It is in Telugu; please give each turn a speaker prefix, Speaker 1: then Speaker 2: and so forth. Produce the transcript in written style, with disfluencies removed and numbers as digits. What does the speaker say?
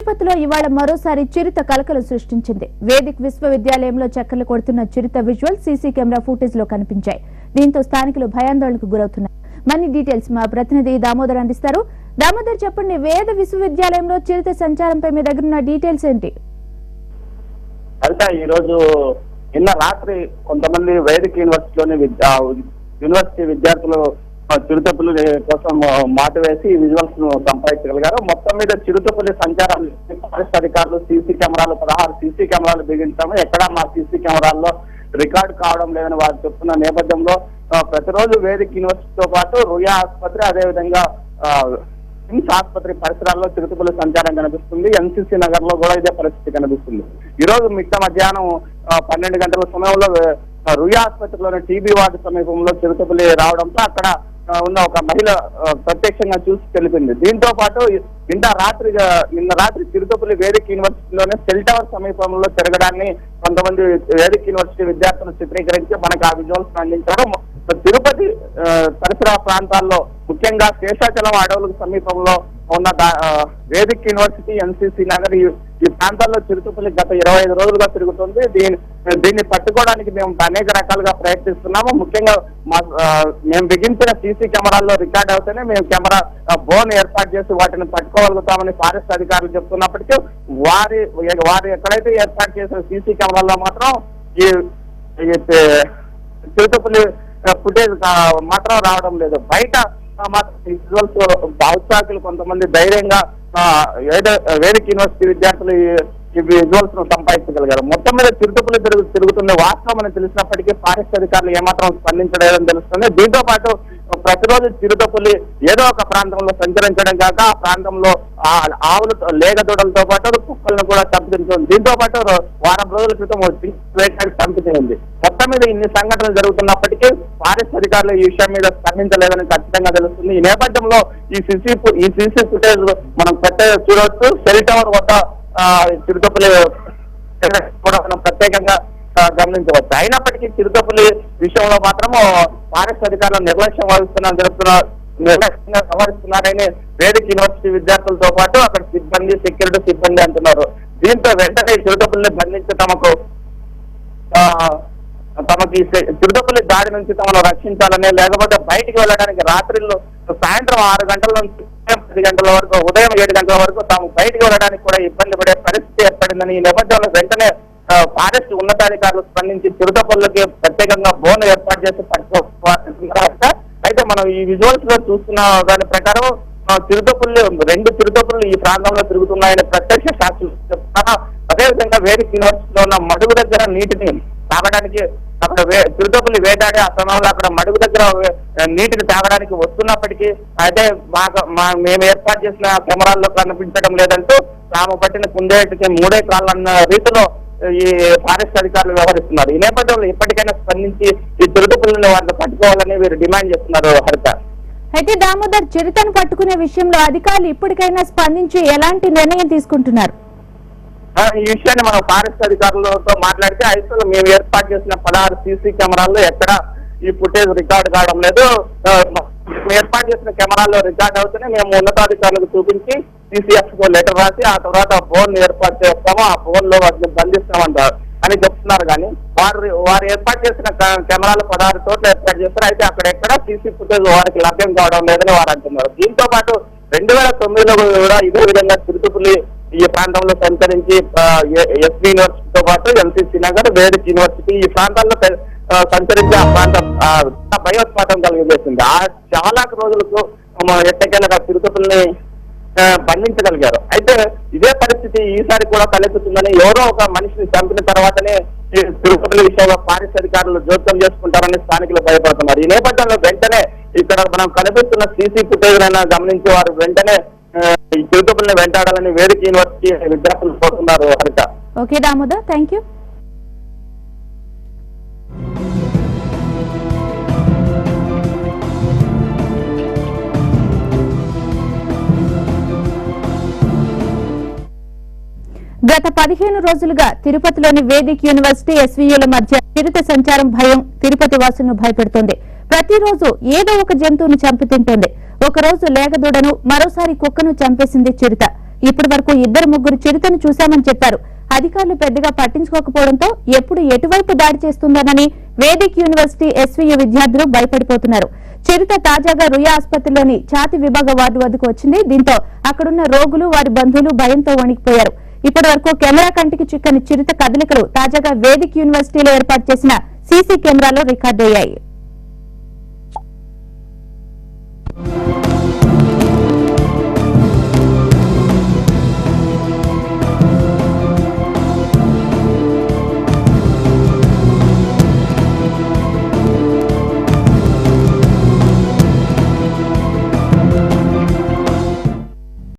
Speaker 1: తిరుపతిలో ఇవాళ మరోసారి చిరుత కలకలం సృష్టించింది. వేదిక్ విశ్వవిద్యాలయంలో చక్కర్లు కొడుతున్న చిరుత విజువల్ సీసీ కెమెరా ఫుటేజ్ లో కనిపించాయి. దీంతో స్థానికులు భయాందోళనకు గురవుతున్నారు. మనీ డీటెయిల్స్ మా ప్రతినిధి దామోదర్ అందిస్తారు. దామోదర్, చెప్పండి, వేద విశ్వవిద్యాలయంలో చిరుత సంచారంపై మీ దగ్గర ఉన్న డీటెయిల్స్ ఏంటి?
Speaker 2: అయితే ఈ రోజు నిన్న రాత్రి కొంతమంది వేదిక్ యూనివర్సిటీలోని యూనివర్సిటీ విద్యార్థులు చిరుతపులి కోసం మాట వేసి ఈ విజువల్స్ ను సంపాదించగలిగారు. మొత్తం మీద చిరుతపులి సంచారం ఫారెస్ట్ అధికారులు సీసీ కెమెరాలు 16 సీసీ కెమెరాలు బిగించాము. ఎక్కడా మా సీసీ కెమెరాల్లో రికార్డు కావడం లేదని వారు చెప్తున్న నేపథ్యంలో ప్రతిరోజు వేదిక్ యూనివర్సిటీతో పాటు రుయా ఆసుపత్రి, అదేవిధంగా కిమ్స్ ఆసుపత్రి పరిసరాల్లో చిరుతపులి సంచారం కనిపిస్తుంది. ఎన్సీసీ నగర్ లో కూడా ఇదే పరిస్థితి కనిపిస్తుంది. ఈ రోజు మిట్ట మధ్యాహ్నం 12 గంటల సమయంలో రుయా ఆసుపత్రిలోని టీబీ వార్డు సమీపంలో చిరుతపులి రావడంతో అక్కడ ఉన్న ఒక మహిళ ప్రత్యక్షంగా చూసి తెలిపింది. దీంతో పాటు నిన్న రాత్రి చిరుతపులి వేదిక్ యూనివర్సిటీలోనే సెల్ టవర్ సమీపంలో తిరగడాన్ని కొంతమంది వేదిక్ యూనివర్సిటీ విద్యార్థులు చిత్రీకరించి మనకు ఆ విజువల్స్ అందించారు. తిరుపతి పరిసర ప్రాంతాల్లో ముఖ్యంగా శేషాచలం అడవులకు సమీపంలో ఉన్న వేదిక్ యూనివర్సిటీ, ఎన్సీసీ నగర్ ఈ ప్రాంతాల్లో చిరుతపులి గత 25 రోజులుగా తిరుగుతుంది. దీన్ని పట్టుకోవడానికి మేము అనేక రకాలుగా ప్రయత్నిస్తున్నాము. ముఖ్యంగా మేము బిగించిన సీసీ కెమెరాల్లో రికార్డ్ అవుతేనే మేము కెమెరా బోన్ ఏర్పాటు చేసి వాటిని పట్టుకోగలుగుతామని ఫారెస్ట్ అధికారులు చెప్తున్నప్పటికీ వారు ఎక్కడైతే ఏర్పాటు చేసిన సీసీ కెమెరాల్లో మాత్రం ఈ చిరుతపులి ఫుటేజ్ మాత్రం రావడం లేదు. బయట విజువల్స్ ఔత్సాహికులు కొంతమంది ధైర్యంగా వేదిక్ యూనివర్సిటీ విద్యార్థులు ఈ విజువల్స్ ను సంపాదించగలిగారు. మొత్తం మీద చిరుతపులి తిరుగుతున్న వాస్తవం అని తెలిసినప్పటికీ ఫారెస్ట్ అధికారులు ఏమాత్రం స్పందించలేదని తెలుస్తుంది. దీంతో పాటు ప్రతిరోజు చిరుతపులి ఏదో ఒక ప్రాంతంలో సంచరించడం కాక ఆ ప్రాంతంలో ఆవులు లేగదూడలతో పాటు కుక్కలను కూడా చంపుతుంది. దీంతో పాటు వారం రోజుల క్రితం వేటాడి చంపుతుంది. మొత్తం మీద ఇన్ని సంఘటనలు జరుగుతున్నప్పటికీ ఫారెస్ట్ అధికారులు ఈ విషయం మీద స్పందించలేదని ఖచ్చితంగా తెలుస్తుంది. ఈ నేపథ్యంలో ఈ సీసీ ఫుటేజ్ మనం చూడవచ్చు. సెల్ టవర్ వద్ద చిరుతపులి కూడా మనం ప్రత్యేకంగా గమనించవచ్చు. అయినప్పటికీ చిరుతపులి విషయంలో మాత్రం ఫారెస్ట్ అధికారులు నిర్లక్ష్యం నిర్లక్ష్యంగా వ్యవహరిస్తున్నారని వేదిక్ యూనివర్సిటీ విద్యార్థులతో పాటు అక్కడ సెక్యూరిటీ సిబ్బంది అంటున్నారు. దీంతో వెంటనే చిరుతపులిని బంధించి తమకి చిరుతపులి దాడి నుంచి తమను రక్షించాలని, లేకపోతే బయటికి వెళ్ళడానికి రాత్రిలో సాయంత్రం 6 గంటల నుంచి 10 గంటల వరకు, ఉదయం 7 గంటల వరకు తాము బయటికి వెళ్ళడానికి కూడా ఇబ్బంది పడే పరిస్థితి ఏర్పడిందని ఈ నేపథ్యంలో వెంటనే ఫారెస్ట్ ఉన్నతాధికారులు స్పందించి చిరుతపుల్లకి ప్రత్యేకంగా బోన్ ఏర్పాటు చేసి పట్టుకోవాలి. అయితే మనం ఈ విజువల్స్ లో చూస్తున్న దాని ప్రకారం రెండు చిరుతపుల్లు ఈ ప్రాంతంలో తిరుగుతున్నాయని ప్రత్యక్ష సాక్షులు చెప్తున్నారు. అదేవిధంగా వేదిక్ యూనివర్సిటీలో ఉన్న మడుగు దగ్గర నీటిని తాగడానికి అక్కడ చిరుతపుల్లి వేటాడి ఆ సమయంలో అక్కడ మడుగు దగ్గర నీటిని తాగడానికి వస్తున్నప్పటికీ అయితే మేము ఏర్పాటు చేసిన కెమెరాల్లో కనిపించడం లేదంటూ తాము పట్టిన కుందేటికి 3 కాళ్ళన్న రీతిలో ఈ ఫారెస్ట్ అధికారులు వ్యవహరిస్తున్నారు. ఈ నేపథ్యంలో ఇప్పటికైనా స్పందించి ఈ చిరుతపుల్లిని వారిని పట్టుకోవాలని వీరు డిమాండ్ చేస్తున్నారు. హరిత,
Speaker 1: అయితే దామోదర్, చిరుతను పట్టుకునే విషయంలో అధికారులు ఇప్పటికైనా స్పందించి ఎలాంటి నిర్ణయం తీసుకుంటున్నారు?
Speaker 2: ఈ విషయాన్ని మనం ఫారెస్ట్ అధికారులతో మాట్లాడితే అయితే మేము ఏర్పాటు చేసిన 16 సీసీ కెమెరాల్లో ఎక్కడ ఈ ఫుటేజ్ రికార్డు కావడం లేదు. ఏర్పాటు చేసిన కెమెరాల్లో రికార్డ్ అవుతూనే మేము ఉన్నతాధికారులకు చూపించి సిసిఎఫ్ కు లెటర్ రాసి ఆ తర్వాత ఫోన్ ఏర్పాటు చేస్తాము, ఆ ఫోన్ లో వాటిని బంధిస్తామంటారు అని చెప్తున్నారు. కానీ వారు ఏర్పాటు చేసిన కెమెరాలు 16 చోట్ల ఏర్పాటు చేస్తారు. అయితే అక్కడ ఎక్కడ సీసీ ఫుటేజ్ వారికి లభ్యం కావడం లేదని వారు అంటున్నారు. దీంతో పాటు 2009లో కూడా ఇదే విధంగా చిరుతపులి ఈ ప్రాంతంలో సంచరించి ఎస్వి యూనివర్సిటీతో పాటు ఎన్సీసీ నగర్, వేదిక్ యూనివర్సిటీ ఈ ప్రాంతాల్లో సంచరించి ఆ ప్రాంతం భయోత్పాతం కలిగజేసింది. చాలా రోజులకు ఎట్టకేలకు ఆ చిరుతపుల్ని బంధించగలిగారు. అయితే ఇదే పరిస్థితి ఈసారి కూడా తలెత్తుతుందని, ఎవరో ఒక మనిషిని చంపిన తర్వాతనే ఈ తిరుపతి విషయంలో ఫారెస్ట్ అధికారులు జోక్యం చేసుకుంటారని స్థానికులు భయపడుతున్నారు. ఈ నేపథ్యంలో వెంటనే ఇక్కడ మనం కనిపిస్తున్న సీసీ ఫుటేజ్ అయినా గమనించి వారు వెంటనే ఈ చిరుతపుల్ని వెంటాడాలని వేదిక్ యూనివర్సిటీ విద్యార్థులు కోరుతున్నారు. హరిత.
Speaker 1: Okay Damodar, thank you. గత 15 రోజులుగా తిరుపతిలోని వేదిక్ యూనివర్సిటీ, ఎస్వీయూల మధ్య చిరుత సంచారం భయం తిరుపతి వాసులను భయపెడుతోంది. ప్రతిరోజు ఏదో ఒక జంతువును చంపి తింటోంది. ఒకరోజు లేగదూడను, మరోసారి కుక్కను చంపేసింది చిరుత. ఇప్పటి వరకు 2-3 చిరుతను చూశామని చెప్పారు. అధికారులు పెద్దగా పట్టించుకోకపోవడంతో ఎప్పుడు ఎటువైపు దాడి చేస్తుందోనని వేదిక్ యూనివర్సిటీ ఎస్వీయు విద్యార్థులు భయపడిపోతున్నారు. చిరుత తాజాగా రుయా ఆసుపత్రిలోని ఛాతి విభాగ వార్డు వద్దకు వచ్చింది. దీంతో అక్కడున్న రోగులు వారి బంధువులు భయంతో వణికిపోయారు. ఇప్పటి వరకు కెమెరా కంటికి చిక్కని చిరుత కదలికలు తాజాగా వేదిక్ యూనివర్సిటీలో ఏర్పాటు చేసిన సీసీ కెమెరాలో రికార్డయ్యాయి.